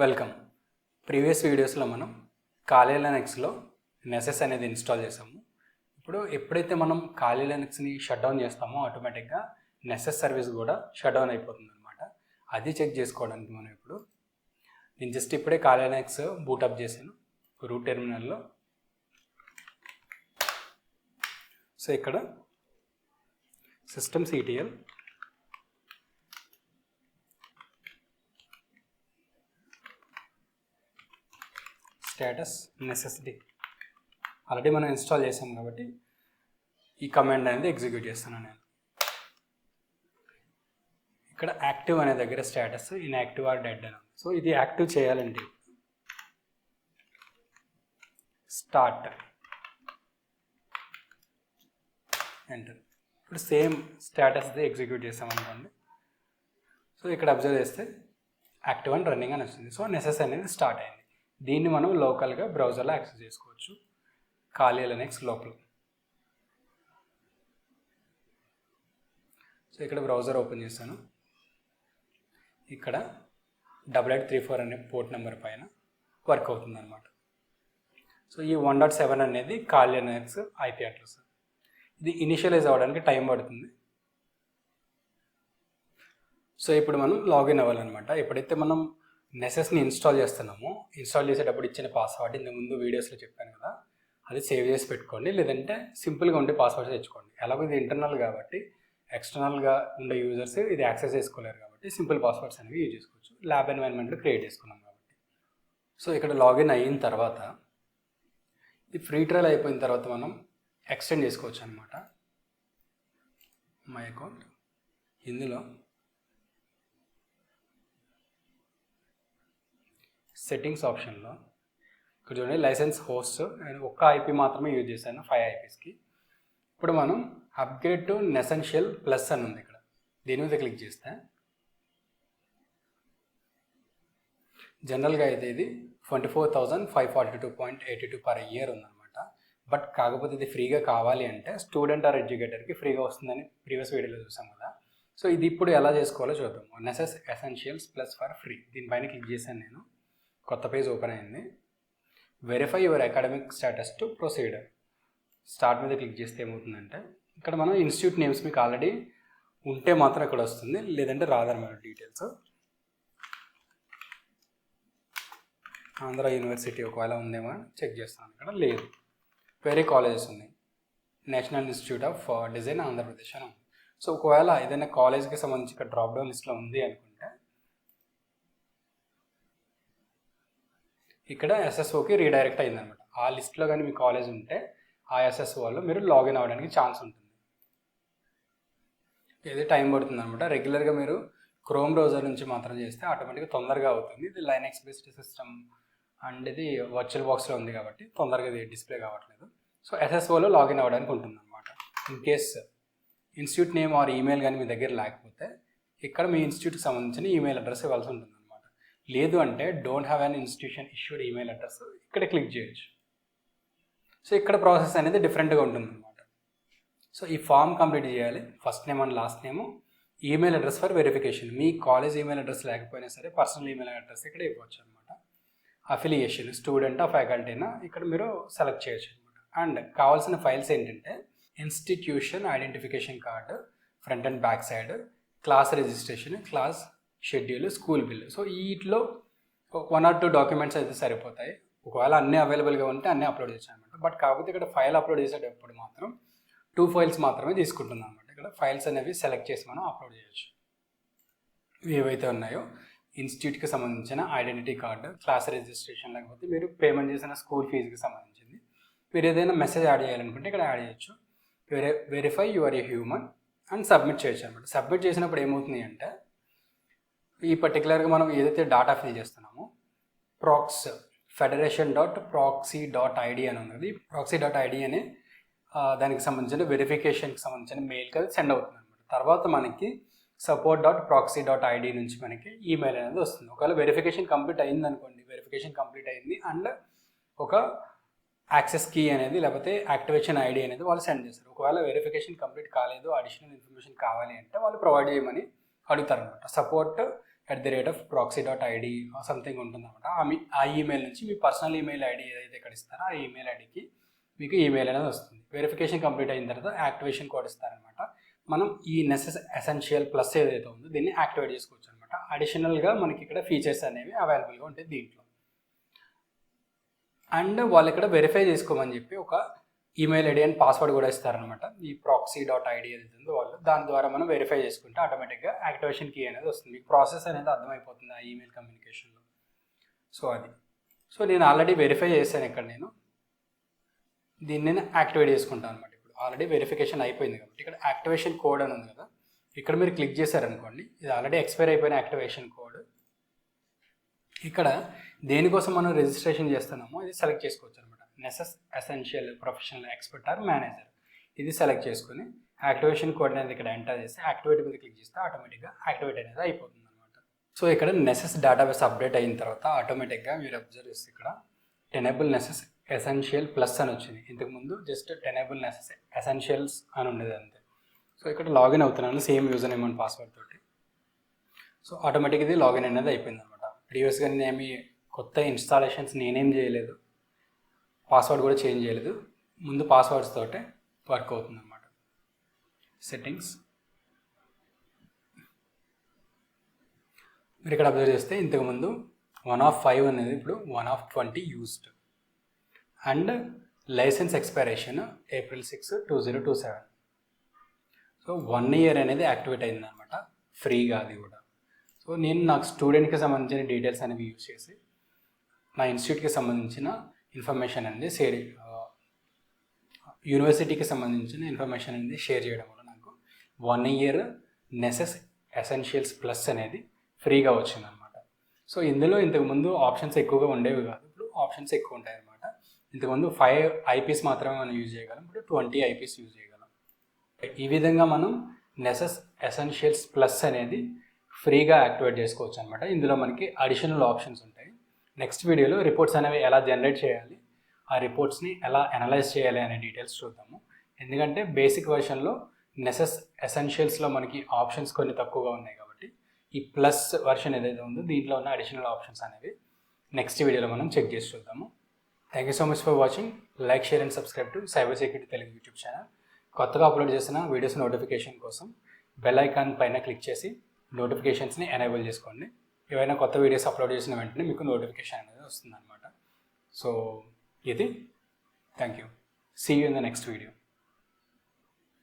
Welcome. Previous వీడియోస్లో మనం కాలీ లినక్స్లో నెసెస్ అనేది ఇన్స్టాల్ చేసాము. ఇప్పుడు ఎప్పుడైతే మనం కాలీ లినక్స్ని షట్ డౌన్ చేస్తామో ఆటోమేటిక్గా నెసెస్ సర్వీస్ కూడా షట్ డౌన్ అయిపోతుంది అనమాట. అది చెక్ చేసుకోవడానికి మనం నేను జస్ట్ ఇప్పుడే కాలీ లినక్స్ బూటప్ చేశాను రూట్ టెర్మినల్లో. సో ఇక్కడ systemctl స్టేటస్ నెసెసిటీ ఆల్రెడీ మనం ఇన్స్టాల్ చేసాం కాబట్టి ఈ కమాండ్ అనేది ఎగ్జిక్యూట్ చేస్తాను నేను. ఇక్కడ యాక్టివ్ అనే దగ్గర స్టేటస్ ఇన్యాక్టివ్ ఆర్ డెడ్ అని ఉంది. సో ఇది యాక్టివ్ చేయాలంటే స్టార్ట్ ఎంటర్. ఇప్పుడు సేమ్ స్టేటస్ది ఎగ్జిక్యూట్ చేస్తాం అనుకోండి. సో ఇక్కడ అబ్జర్వ్ చేస్తే యాక్టివ్ అండ్ రన్నింగ్ అని వస్తుంది. సో నెసెస్ అనేది స్టార్ట్ అయింది. దీన్ని మనం లోకల్గా బ్రౌజర్లో యాక్సెస్ చేసుకోవచ్చు కాలీ లినక్స్ లోపల. సో ఇక్కడ బ్రౌజర్ ఓపెన్ చేస్తాను. ఇక్కడ 8834 అనే పోర్ట్ నెంబర్ పైన వర్క్ అవుతుంది అనమాట. సో ఈ 1.7 అనేది కాలీ లినక్స్ ఐపీ అడ్రస్. ఇది ఇనిషియలైజ్ అవ్వడానికి టైం పడుతుంది. సో ఇప్పుడు మనం లాగిన్ అవ్వాలన్నమాట. ఎప్పుడైతే మనం నెసెస్ని ఇన్స్టాల్ చేస్తున్నామో ఇన్స్టాల్ చేసేటప్పుడు ఇచ్చిన పాస్వర్డ్ ఇంతకు ముందు వీడియోస్లో చెప్పాను కదా, అది సేవ్ చేసి పెట్టుకోండి. లేదంటే సింపుల్గా ఉండే పాస్వర్డ్స్ తెచ్చుకోండి. ఎలాగో ఇది ఇంటర్నల్ కాబట్టి ఎక్స్టర్నల్గా ఉండే యూజర్స్ ఇది యాక్సెస్ చేసుకోలేరు కాబట్టి సింపుల్ పాస్వర్డ్స్ అనేవి యూజ్ చేసుకోవచ్చు. ల్యాబ్ ఎన్వైర్న్మెంట్లో క్రియేట్ చేసుకున్నాం కాబట్టి. సో ఇక్కడ లాగిన్ అయిన తర్వాత ఈ ఫ్రీ ట్రయల్ అయిపోయిన తర్వాత మనం ఎక్స్టెండ్ చేసుకోవచ్చు అనమాట. మై అకౌంట్ ఇందులో సెట్టింగ్స్ ఆప్షన్లో ఇక్కడ చూడండి లైసెన్స్ హోస్ట్ నేను ఒక్క ఐపీ మాత్రమే యూజ్ చేశాను 5 ఐపీస్కి. ఇప్పుడు మనం అప్గ్రేడ్ టు నెసెన్షియల్ ప్లస్ అని ఉంది. ఇక్కడ దీని మీద క్లిక్ చేస్తే జనరల్గా అయితే ఇది 24,542.82 పర్ ఇయర్ ఉందన్నమాట. బట్ కాకపోతే ఇది ఫ్రీగా కావాలి అంటే స్టూడెంట్ ఆర్ ఎడ్యుకేటర్కి ఫ్రీగా వస్తుందని ప్రీవియస్ వీడియోలో చూసాం కదా. సో ఇది ఇప్పుడు ఎలా చేసుకోవాలో చూద్దాం. Nessus essentials plus for free దీనిపైన క్లిక్ చేశాను నేను. కొత్త పేజ్ ఓపెన్ అయింది. Verify your academic status to proceed. Start మీద క్లిక్ చేస్తే ఏమవుతుందంటే ఇక్కడ మనం ఇన్స్టిట్యూట్ నేమ్స్ మీకు ఆల్రెడీ ఉంటే మాత్రం ఇక్కడ వస్తుంది, లేదంటే రాదన్నమాట డీటెయిల్స్. ఆంధ్ర యూనివర్సిటీ ఒకవేళ ఉందేమో చెక్ చేస్తాను. ఇక్కడ లేదు. వేరే కాలేజెస్ ఉన్నాయి. National institute of design Andhra Pradesh అని ఉంది. సో ఒకవేళ ఏదైనా కాలేజ్కి సంబంధించి ఇక్కడ డ్రాప్ డౌన్ లిస్ట్లో ఉంది అనుకుంటే ఇక్కడ ఎస్ఎస్ఓకి రీడైరెక్ట్ అయిందనమాట. ఆ లిస్ట్లో కానీ మీ కాలేజ్ ఉంటే ఆ ఎస్ఎస్ఓలో మీరు లాగిన్ అవ్వడానికి ఛాన్స్ ఉంటుంది. ఇది టైం పడుతుంది అనమాట. రెగ్యులర్గా మీరు క్రోమ్ బ్రౌజర్ నుంచి మాత్రం చేస్తే ఆటోమేటిక్గా తొందరగా అవుతుంది. ఇది లైనక్స్ బేస్డ్ సిస్టమ్ అండ్ ఇది వర్చువల్ బాక్స్లో ఉంది కాబట్టి తొందరగా ఇది డిస్ప్లే కావట్లేదు. సో ఎస్ఎస్ఓలో లాగిన్ అవ్వడానికి ఉంటుంది అనమాట. In case institute name or email కానీ మీ దగ్గర లేకపోతే ఇక్కడ మీ ఇన్స్టిట్యూట్కి సంబంధించిన ఈమెయిల్ అడ్రస్ ఇవ్వాల్సి ఉంటుంది. లేదు అంటే don't have an institution issued email address ఇక్కడ క్లిక్ చేయొచ్చు. సో ఇక్కడ ప్రాసెస్ అనేది డిఫరెంట్గా ఉంటుంది అనమాట. సో ఈ ఫామ్ కంప్లీట్ చేయాలి. First name and last name, email address for verification. Me college email address లేకపోయినా సరే పర్సనల్ ఈమెయిల్ అడ్రస్ ఇక్కడ ఇవ్వచ్చు అనమాట. అఫిలియేషన్ స్టూడెంటా ఫ్యాకల్టీనా ఇక్కడ మీరు సెలెక్ట్ చేయొచ్చు అనమాట. అండ్ కావాల్సిన ఫైల్స్ ఏంటంటే institution identification card, front and back side, class registration, class schedule, school bill. So వీటిలో 1 or 2 డాక్యుమెంట్స్ అయితే సరిపోతాయి. ఒకవేళ అన్నీ అవైలబుల్గా ఉంటే అన్నీ అప్లోడ్ చేసాను అనమాట. బట్ కాకపోతే ఇక్కడ ఫైల్ అప్లోడ్ చేసేటప్పుడు మాత్రం 2 ఫైల్స్ మాత్రమే తీసుకుంటున్నాను అనమాట. ఇక్కడ ఫైల్స్ అనేవి సెలెక్ట్ చేసి మనం అప్లోడ్ చేయొచ్చు. ఏవైతే ఉన్నాయో ఇన్స్టిట్యూట్కి సంబంధించిన ఐడెంటిటీ కార్డు, క్లాస్ రిజిస్ట్రేషన్, లేకపోతే మీరు పేమెంట్ చేసిన స్కూల్ ఫీజుకి సంబంధించింది. మీరు ఏదైనా మెసేజ్ యాడ్ చేయాలనుకుంటే ఇక్కడ యాడ్ చేయొచ్చు. Verify your a human and submit చేయొచ్చు అనమాట. సబ్మిట్ చేసినప్పుడు ఏమవుతుంది అంటే ఈ పర్టికులర్గా మనం ఏదైతే డాటా ఫిల్ చేస్తున్నామో ప్రాక్స్ federation.proxy.id అని ఉంది. proxy.id అనే దానికి సంబంధించిన వెరిఫికేషన్కి సంబంధించిన మెయిల్కి అది సెండ్ అవుతుంది అనమాట. తర్వాత మనకి support.proxy.id నుంచి మనకి ఈమెయిల్ అనేది వస్తుంది. ఒకవేళ వెరిఫికేషన్ కంప్లీట్ అయింది అనుకోండి, వెరిఫికేషన్ కంప్లీట్ అయింది అండ్ ఒక యాక్సెస్ కీ అనేది లేకపోతే యాక్టివేషన్ ఐడి అనేది వాళ్ళు సెండ్ చేస్తారు. ఒకవేళ వెరిఫికేషన్ కంప్లీట్ కాలేదు, అడిషనల్ ఇన్ఫర్మేషన్ కావాలి అంటే వాళ్ళు ప్రొవైడ్ చేయమని అడుగుతారు అనమాట. సపోర్ట్ @proxy.id సంథింగ్ ఉంటుందన్నమాట. ఆ ఈమెయిల్ నుంచి మీ పర్సనల్ ఈమెయిల్ ఐడి ఏదైతే ఇక్కడ ఇస్తారో ఆ ఈమెయిల్ ఐడికి మీకు ఈమెయిల్ అనేది వస్తుంది. వెరిఫికేషన్ కంప్లీట్ అయిన తర్వాత యాక్టివేషన్ కోడ్ ఇస్తారనమాట. మనం ఈ నెసెస్ ఎసెన్షియల్ ప్లస్ ఏదైతే ఉందో దీన్ని యాక్టివేట్ చేసుకోవచ్చు అనమాట. అడిషనల్గా మనకి ఇక్కడ ఫీచర్స్ అనేవి అవైలబుల్గా ఉంటాయి దీంట్లో. అండ్ వాళ్ళు ఇక్కడ వెరిఫై చేసుకోమని చెప్పి ఒక ఈమెయిల్ ఐడి అండ్ పాస్వర్డ్ కూడా ఇస్తారనమాట. ఈ proxy.id ఏదైతే ఉందో వాళ్ళు దాని ద్వారా మనం వెరిఫై చేసుకుంటే ఆటోమేటిక్గా యాక్టివేషన్ కీ అనేది వస్తుంది. మీకు ప్రాసెస్ అనేది అర్థమైపోతుంది ఆ ఈమెయిల్ కమ్యూనికేషన్లో. సో నేను ఆల్రెడీ వెరిఫై చేశాను. ఇక్కడ నేను దీన్ని యాక్టివేట్ చేసుకుంటాను అనమాట. ఇప్పుడు ఆల్రెడీ వెరిఫికేషన్ అయిపోయింది కాబట్టి ఇక్కడ యాక్టివేషన్ కోడ్ అని ఉంది కదా, ఇక్కడ మీరు క్లిక్ చేశారనుకోండి, ఇది ఆల్రెడీ ఎక్స్పైర్ అయిపోయిన యాక్టివేషన్ కోడ్. ఇక్కడ దేనికోసం మనం రిజిస్ట్రేషన్ చేస్తున్నామో ఇది సెలెక్ట్ చేసుకోవచ్చు అనమాట. Nessus essential professional expert or manager ఇది సెలెక్ట్ చేసుకుని యాక్టివేషన్ కోడ్ అనేది ఇక్కడ ఎంటర్ చేసి యాక్టివేట్ మీద క్లిక్ చేస్తే ఆటోమేటిక్గా యాక్టివేట్ అనేది అయిపోతుంది అనమాట. సో ఇక్కడ నెసెస్ డేటాబేస్ అప్డేట్ అయిన తర్వాత ఆటోమేటిక్గా మీరు అబ్జర్వ్ చేస్తే ఇక్కడ టెనబుల్ నెసెస్ ఎసెన్షియల్ ప్లస్ అని వచ్చింది. ఇంతకుముందు జస్ట్ టెనబుల్ నెసెస్ ఎసెన్షియల్స్ అని ఉండేది అంతే. సో ఇక్కడ లాగిన్ అవుతున్నాను same user name and password తోటి. సో ఆటోమేటిక్ ఇది లాగిన్ అనేది అయిపోయింది అనమాట. ప్రీవియస్గా నేనేమి కొత్త ఇన్స్టాలేషన్స్ నేనేం చేయలేదు, పాస్వర్డ్ కూడా చేంజ్ చేయలేదు. ముందు పాస్వర్డ్స్ తోటే వర్క్ అవుతుంది అన్నమాట. సెట్టింగ్స్ మీరు ఇక్కడ అబ్జర్వ్ చేస్తే ఇంతకుముందు 1 of 5 అనేది ఇప్పుడు 1 of 20 used. And license expiration April 6, 2027. So 1 year అనేది యాక్టివేట్ అయింది అనమాట, ఫ్రీగా అది కూడా. సో నేను నాకు స్టూడెంట్కి సంబంధించిన డీటెయిల్స్ అనేవి యూజ్ చేసి నా ఇన్స్టిట్యూట్కి సంబంధించిన ఇన్ఫర్మేషన్ అనేది యూనివర్సిటీకి సంబంధించిన ఇన్ఫర్మేషన్ అనేది షేర్ చేయడం వల్ల నాకు 1 year నెసెస్ ఎసెన్షియల్స్ ప్లస్ అనేది ఫ్రీగా వచ్చిందనమాట. సో ఇందులో ఇంతకుముందు ఆప్షన్స్ ఎక్కువగా ఉండేవి కాదు, ఇప్పుడు ఆప్షన్స్ ఎక్కువ ఉంటాయి అనమాట. ఇంతకుముందు 5 IPs మాత్రమే మనం యూజ్ చేయగలం, ఇప్పుడు 20 IPs యూజ్ చేయగలం. ఈ విధంగా మనం నెసెస్ ఎసెన్షియల్స్ ప్లస్ అనేది ఫ్రీగా యాక్టివేట్ చేసుకోవచ్చు అనమాట. ఇందులో మనకి అడిషనల్ ఆప్షన్స్ ఉంటాయి. నెక్స్ట్ వీడియోలో రిపోర్ట్స్ అనేవి ఎలా జనరేట్ చేయాలి, ఆ రిపోర్ట్స్ని ఎలా అనలైజ్ చేయాలి అనే డీటెయిల్స్ చూద్దాము. ఎందుకంటే బేసిక్ వర్షన్లో నెసెస్ ఎసెన్షియల్స్లో మనకి ఆప్షన్స్ కొన్ని తక్కువగా ఉన్నాయి కాబట్టి ఈ ప్లస్ వర్షన్ ఏదైతే ఉందో దీంట్లో ఉన్న అడిషనల్ ఆప్షన్స్ అనేవి నెక్స్ట్ వీడియోలో మనం చెక్ చేసి చూద్దాము. Thank you so much for watching. Like, share and subscribe to cyber security Telugu YouTube channel. కొత్తగా అప్లోడ్ చేసిన వీడియోస్ నోటిఫికేషన్ కోసం బెల్ ఐకాన్ పైన క్లిక్ చేసి నోటిఫికేషన్స్ని ఎనేబుల్ చేసుకోండి. ఏవైనా కొత్త వీడియోస్ అప్లోడ్ చేసిన వెంటనే మీకు నోటిఫికేషన్ అనేది వస్తుంది అనమాట. సో ఇది thank you. See you in the next video.